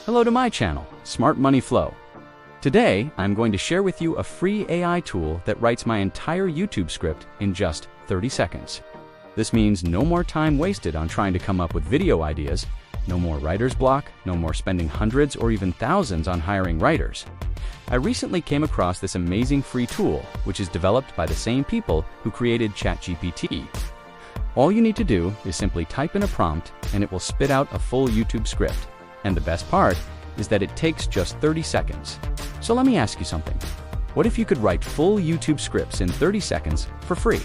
Hello to my channel, Smart Money Flow. Today, I'm going to share with you a free AI tool that writes my entire YouTube script in just 30 seconds. This means no more time wasted on trying to come up with video ideas, no more writer's block, no more spending hundreds or even thousands on hiring writers. I recently came across this amazing free tool, which is developed by the same people who created ChatGPT. All you need to do is simply type in a prompt and it will spit out a full YouTube script. And the best part is that it takes just 30 seconds. So let me ask you something. What if you could write full YouTube scripts in 30 seconds for free?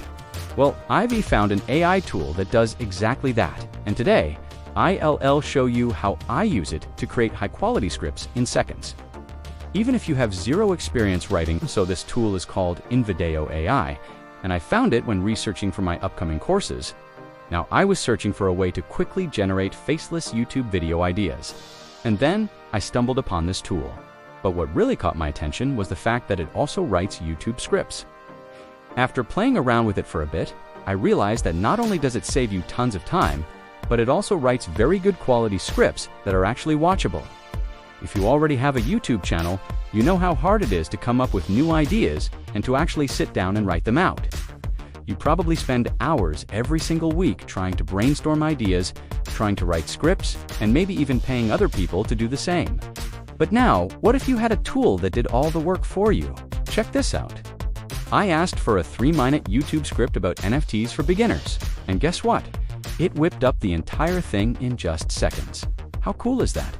Well, Ivy found an AI tool that does exactly that. And today, I'll show you how I use it to create high-quality scripts in seconds. Even if you have zero experience writing, so this tool is called InVideo.AI, and I found it when researching for my upcoming courses. Now, I was searching for a way to quickly generate faceless YouTube video ideas. And then I stumbled upon this tool. But what really caught my attention was the fact that it also writes YouTube scripts. After playing around with it for a bit, I realized that not only does it save you tons of time, but it also writes very good quality scripts that are actually watchable. If you already have a YouTube channel, you know how hard it is to come up with new ideas and to actually sit down and write them out. You probably spend hours every single week trying to brainstorm ideas, trying to write scripts, and maybe even paying other people to do the same. But now, what if you had a tool that did all the work for you? Check this out. I asked for a 3-minute YouTube script about NFTs for beginners, and guess what? It whipped up the entire thing in just seconds. How cool is that?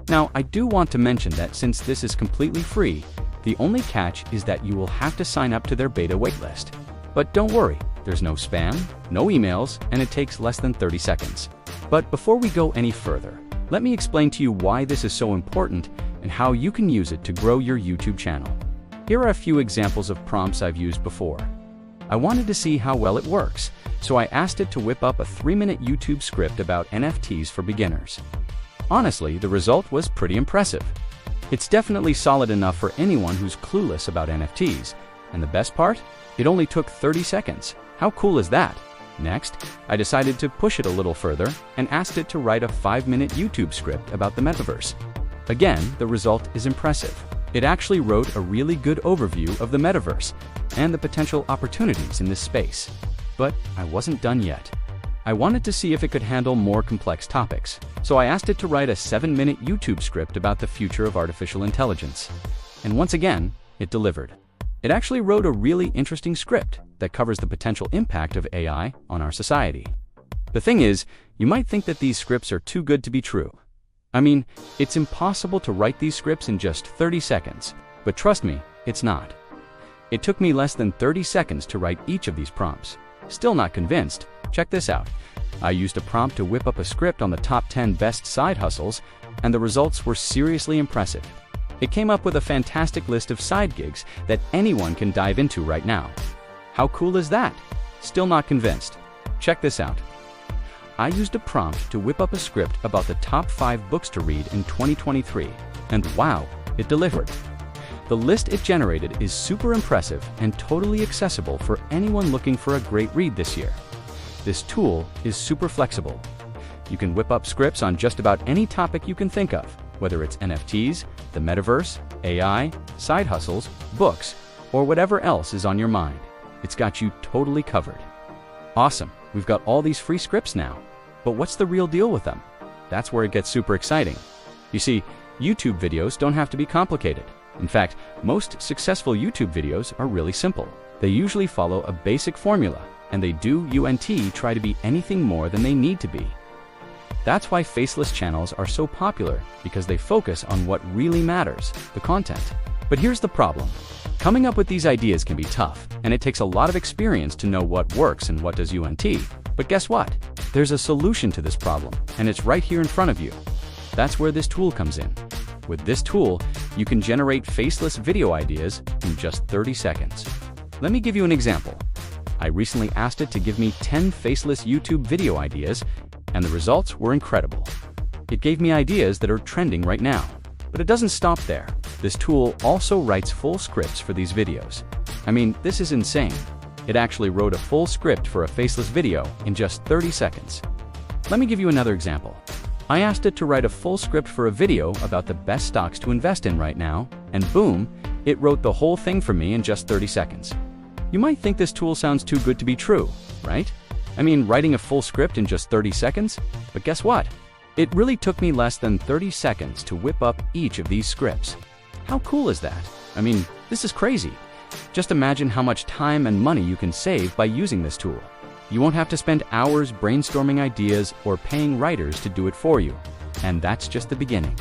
Now, I do want to mention that since this is completely free, the only catch is that you will have to sign up to their beta waitlist. But don't worry, there's no spam, no emails, and it takes less than 30 seconds. But before we go any further, let me explain to you why this is so important and how you can use it to grow your YouTube channel. Here are a few examples of prompts I've used before. I wanted to see how well it works, so I asked it to whip up a 3-minute YouTube script about NFTs for beginners. Honestly, the result was pretty impressive. It's definitely solid enough for anyone who's clueless about NFTs, and the best part? It only took 30 seconds. How cool is that? Next, I decided to push it a little further and asked it to write a 5-minute YouTube script about the metaverse. Again, the result is impressive. It actually wrote a really good overview of the metaverse and the potential opportunities in this space. But I wasn't done yet. I wanted to see if it could handle more complex topics, so I asked it to write a 7-minute YouTube script about the future of artificial intelligence. And once again, it delivered. It actually wrote a really interesting script that covers the potential impact of AI on our society. The thing is, you might think that these scripts are too good to be true. I mean, it's impossible to write these scripts in just 30 seconds, but trust me, it's not. It took me less than 30 seconds to write each of these prompts. Still not convinced? Check this out. I used a prompt to whip up a script on the top 10 best side hustles, and the results were seriously impressive. It came up with a fantastic list of side gigs that anyone can dive into right now. How cool is that? Still not convinced? Check this out. I used a prompt to whip up a script about the top 5 books to read in 2023, and wow, it delivered. The list it generated is super impressive and totally accessible for anyone looking for a great read this year. This tool is super flexible. You can whip up scripts on just about any topic you can think of, whether it's NFTs, the metaverse, AI, side hustles, books, or whatever else is on your mind. It's got you totally covered. Awesome, we've got all these free scripts now. But what's the real deal with them? That's where it gets super exciting. You see, YouTube videos don't have to be complicated. In fact, most successful YouTube videos are really simple. They usually follow a basic formula, and they try to be anything more than they need to be. That's why faceless channels are so popular, because they focus on what really matters, the content. But here's the problem. Coming up with these ideas can be tough, and it takes a lot of experience to know what works and what does UNT. But guess what? There's a solution to this problem, and it's right here in front of you. That's where this tool comes in. With this tool, you can generate faceless video ideas in just 30 seconds. Let me give you an example. I recently asked it to give me 10 faceless YouTube video ideas, and the results were incredible. It gave me ideas that are trending right now. But it doesn't stop there. This tool also writes full scripts for these videos. I mean, this is insane. It actually wrote a full script for a faceless video in just 30 seconds. Let me give you another example. I asked it to write a full script for a video about the best stocks to invest in right now, and boom, it wrote the whole thing for me in just 30 seconds. You might think this tool sounds too good to be true, right? I mean, writing a full script in just 30 seconds? But guess what? It really took me less than 30 seconds to whip up each of these scripts. How cool is that? I mean, this is crazy. Just imagine how much time and money you can save by using this tool. You won't have to spend hours brainstorming ideas or paying writers to do it for you. And that's just the beginning.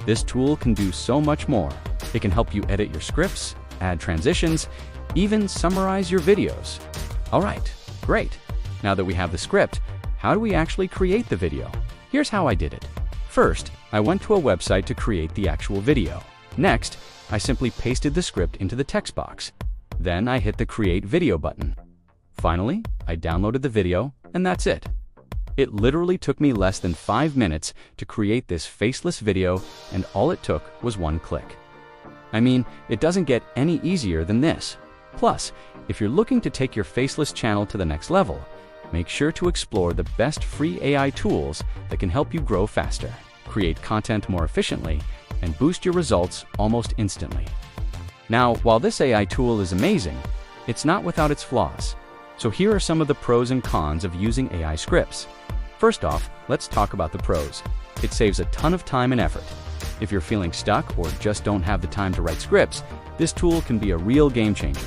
This tool can do so much more. It can help you edit your scripts, add transitions, even summarize your videos. All right, great. Now that we have the script, how do we actually create the video? Here's how I did it. First, I went to a website to create the actual video. Next, I simply pasted the script into the text box. Then I hit the Create Video button. Finally, I downloaded the video, and that's it. It literally took me less than 5 minutes to create this faceless video, and all it took was one click. I mean, it doesn't get any easier than this. Plus, if you're looking to take your faceless channel to the next level, make sure to explore the best free AI tools that can help you grow faster, create content more efficiently, and boost your results almost instantly. Now, while this AI tool is amazing, it's not without its flaws. So here are some of the pros and cons of using AI scripts. First off, let's talk about the pros. It saves a ton of time and effort. If you're feeling stuck or just don't have the time to write scripts, this tool can be a real game changer.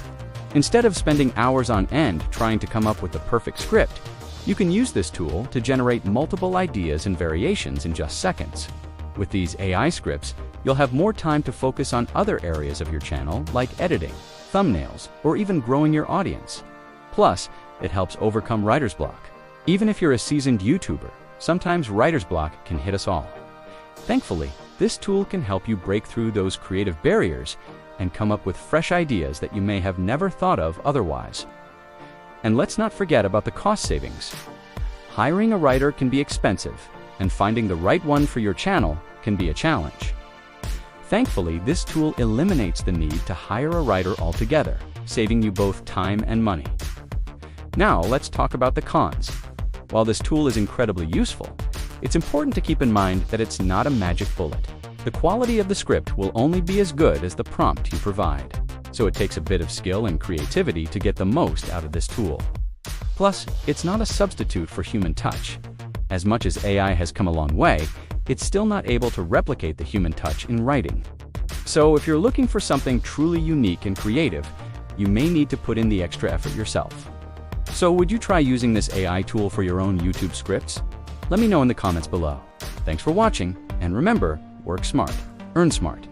Instead of spending hours on end trying to come up with the perfect script, you can use this tool to generate multiple ideas and variations in just seconds. With these AI scripts, you'll have more time to focus on other areas of your channel like editing, thumbnails, or even growing your audience. Plus, it helps overcome writer's block. Even if you're a seasoned YouTuber, sometimes writer's block can hit us all. Thankfully, this tool can help you break through those creative barriers and come up with fresh ideas that you may have never thought of otherwise. And let's not forget about the cost savings. Hiring a writer can be expensive, and finding the right one for your channel can be a challenge. Thankfully, this tool eliminates the need to hire a writer altogether, saving you both time and money. Now, let's talk about the cons. While this tool is incredibly useful, it's important to keep in mind that it's not a magic bullet. The quality of the script will only be as good as the prompt you provide, so it takes a bit of skill and creativity to get the most out of this tool. Plus, it's not a substitute for human touch. As much as AI has come a long way, it's still not able to replicate the human touch in writing. So if you're looking for something truly unique and creative, you may need to put in the extra effort yourself. So would you try using this AI tool for your own YouTube scripts? Let me know in the comments below. Thanks for watching, and remember, work smart, earn smart.